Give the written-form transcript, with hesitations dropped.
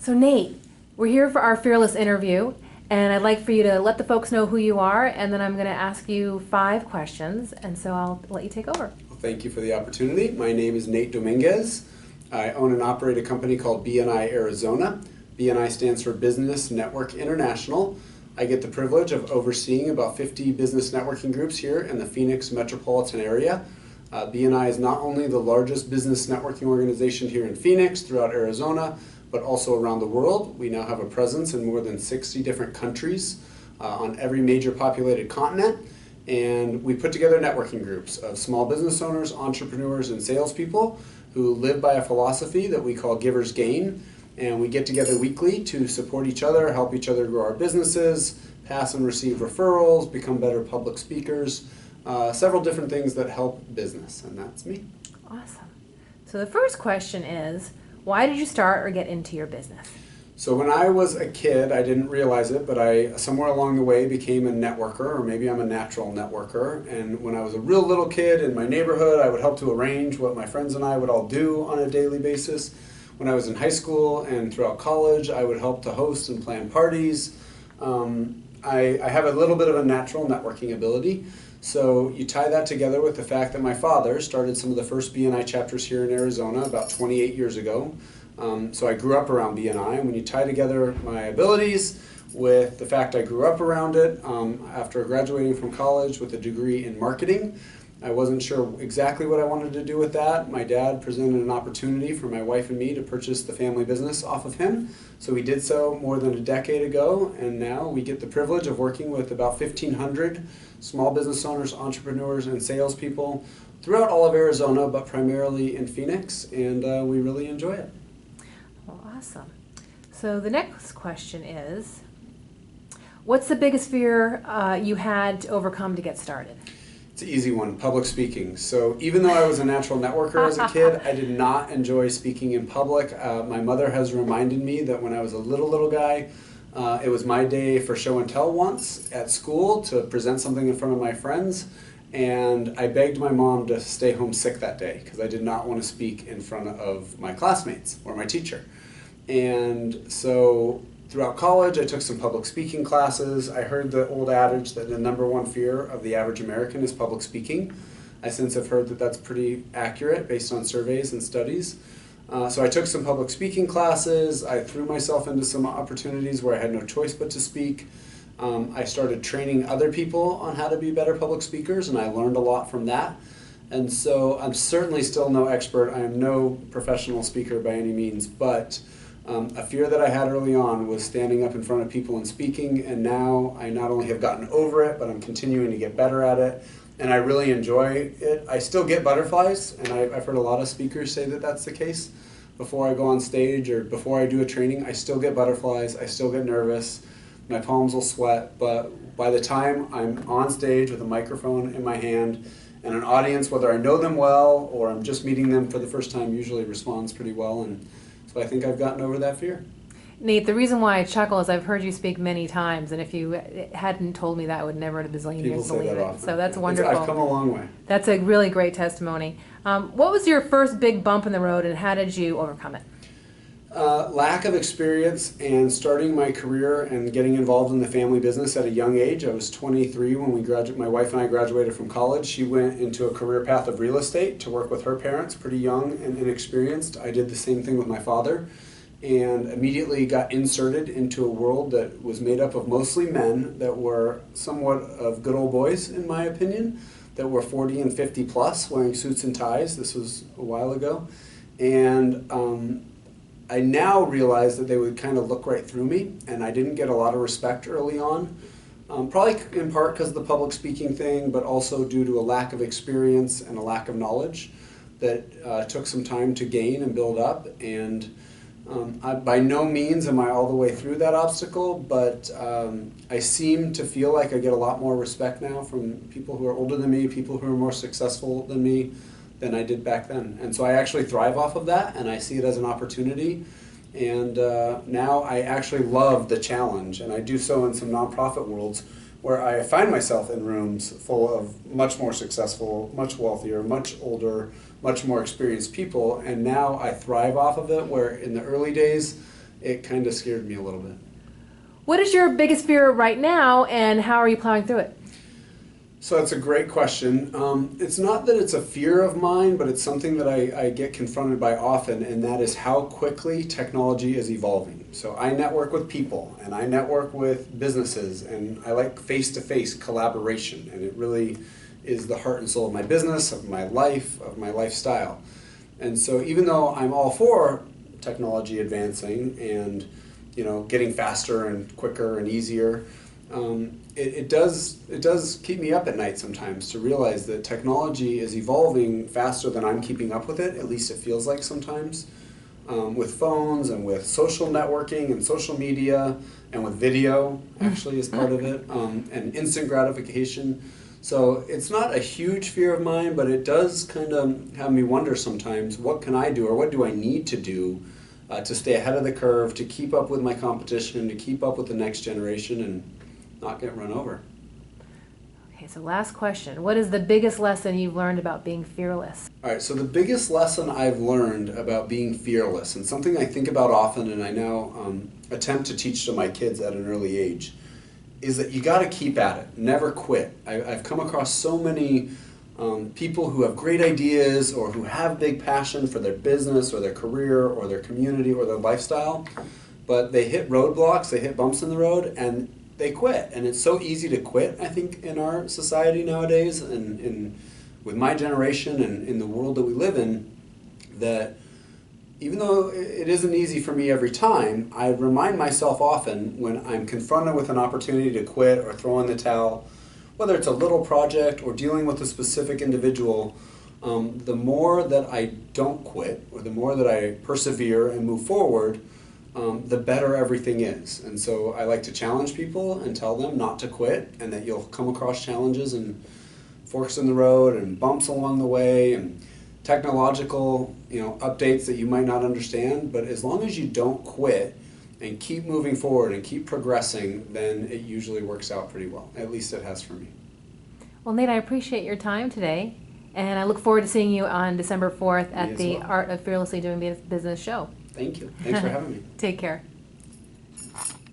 So Nate, we're here for our Fearless interview, and I'd like for you to let the folks know who you are, and then I'm going to ask you 5 questions, and so I'll let you take over. Well, thank you for the opportunity. My name is Nate Dominguez. I own and operate a company called BNI Arizona. BNI stands for Business Network International. I get the privilege of overseeing about 50 business networking groups here in the Phoenix metropolitan area. BNI is not only the largest business networking organization here in Phoenix, throughout Arizona, but also around the world. We now have a presence in more than 60 different countries on every major populated continent. And we put together networking groups of small business owners, entrepreneurs, and salespeople who live by a philosophy that we call Givers Gain. And we get together weekly to support each other, help each other grow our businesses, pass and receive referrals, become better public speakers, several different things that help business, and that's me. Awesome. So the first question is, why did you start or get into your business? So when I was a kid, I didn't realize it, but I somewhere along the way became a networker, or maybe I'm a natural networker. And when I was a real little kid in my neighborhood, I would help to arrange what my friends and I would all do on a daily basis. When I was in high school and throughout college, I would help to host and plan parties. I have a little bit of a natural networking ability. So you tie that together with the fact that my father started some of the first BNI chapters here in Arizona about 28 years ago. So I grew up around BNI, and when you tie together my abilities with the fact I grew up around it, after graduating from college with a degree in marketing, I wasn't sure exactly what I wanted to do with that. My dad presented an opportunity for my wife and me to purchase the family business off of him. So we did so more than a decade ago, and now we get the privilege of working with about 1,500 small business owners, entrepreneurs, and salespeople throughout all of Arizona, but primarily in Phoenix, and we really enjoy it. Well, awesome. So the next question is, what's the biggest fear you had to overcome to get started? It's an easy one, public speaking. So even though I was a natural networker as a kid, I did not enjoy speaking in public. My mother has reminded me that when I was a little guy, it was my day for show and tell once at school to present something in front of my friends. And I begged my mom to stay home sick that day because I did not want to speak in front of my classmates or my teacher. And so throughout college, I took some public speaking classes. I heard the old adage that the #1 fear of the average American is public speaking. I since have heard that that's pretty accurate based on surveys and studies. So I took some public speaking classes. I threw myself into some opportunities where I had no choice but to speak. I started training other people on how to be better public speakers, and I learned a lot from that. And so I'm certainly still no expert. I am no professional speaker by any means, but a fear that I had early on was standing up in front of people and speaking, and now I not only have gotten over it, but I'm continuing to get better at it, and I really enjoy it. I still get butterflies, and I've heard a lot of speakers say that that's the case. Before I go on stage or before I do a training, I still get butterflies, I still get nervous, my palms will sweat, but by the time I'm on stage with a microphone in my hand and an audience, whether I know them well or I'm just meeting them for the first time, usually responds pretty well, and so I think I've gotten over that fear. Nate, the reason why I chuckle is I've heard you speak many times, and if you hadn't told me that, I would never in a bazillion People years say believe that it. often. So that's wonderful. I've come a long way. That's a really great testimony. What was your first big bump in the road, and how did you overcome it? Lack of experience and starting my career and getting involved in the family business at a young age. I was 23 when my wife and I graduated from college. She went into a career path of real estate to work with her parents, pretty young and inexperienced. I did the same thing with my father, and immediately got inserted into a world that was made up of mostly men that were somewhat of good old boys, in my opinion, that were 40 and 50 plus, wearing suits and ties. This was a while ago. And I now realize that they would kind of look right through me, and I didn't get a lot of respect early on. Probably in part because of the public speaking thing, but also due to a lack of experience and a lack of knowledge that took some time to gain and build up. And by no means am I all the way through that obstacle, but I seem to feel like I get a lot more respect now from people who are older than me, people who are more successful than me, than I did back then. And so I actually thrive off of that, and I see it as an opportunity. And now I actually love the challenge, and I do so in some nonprofit worlds where I find myself in rooms full of much more successful, much wealthier, much older, much more experienced people, and now I thrive off of it, where in the early days it kind of scared me a little bit. What is your biggest fear right now, and how are you plowing through it? So that's a great question. It's not that it's a fear of mine, but it's something that I get confronted by often, and that is how quickly technology is evolving. So I network with people, and I network with businesses, and I like face-to-face collaboration, and it really is the heart and soul of my business, of my life, of my lifestyle. And so even though I'm all for technology advancing and getting faster and quicker and easier, it does keep me up at night sometimes to realize that technology is evolving faster than I'm keeping up with it. At least it feels like sometimes, with phones and with social networking and social media and with video actually is part of it, and instant gratification. So it's not a huge fear of mine, but it does kind of have me wonder sometimes, what can I do or what do I need to do to stay ahead of the curve, to keep up with my competition, to keep up with the next generation and not get run over. Okay, so last question. What is the biggest lesson you've learned about being fearless? All right, so the biggest lesson I've learned about being fearless, and something I think about often and I now attempt to teach to my kids at an early age, is that you got to keep at it, never quit. I've come across so many people who have great ideas or who have big passion for their business or their career or their community or their lifestyle, but they hit roadblocks, they hit bumps in the road, and they quit. And it's so easy to quit, I think, in our society nowadays and with my generation and in the world that we live in, that even though it isn't easy for me every time, I remind myself often when I'm confronted with an opportunity to quit or throw in the towel, whether it's a little project or dealing with a specific individual, the more that I don't quit or the more that I persevere and move forward, the better everything is. And so I like to challenge people and tell them not to quit, and that you'll come across challenges and forks in the road and bumps along the way and technological updates that you might not understand. But as long as you don't quit and keep moving forward and keep progressing, then it usually works out pretty well. At least it has for me. Well, Nate, I appreciate your time today, and I look forward to seeing you on December 4th at the well. Art of Fearlessly Doing Business show. Thank you. Thanks for having me. Take care.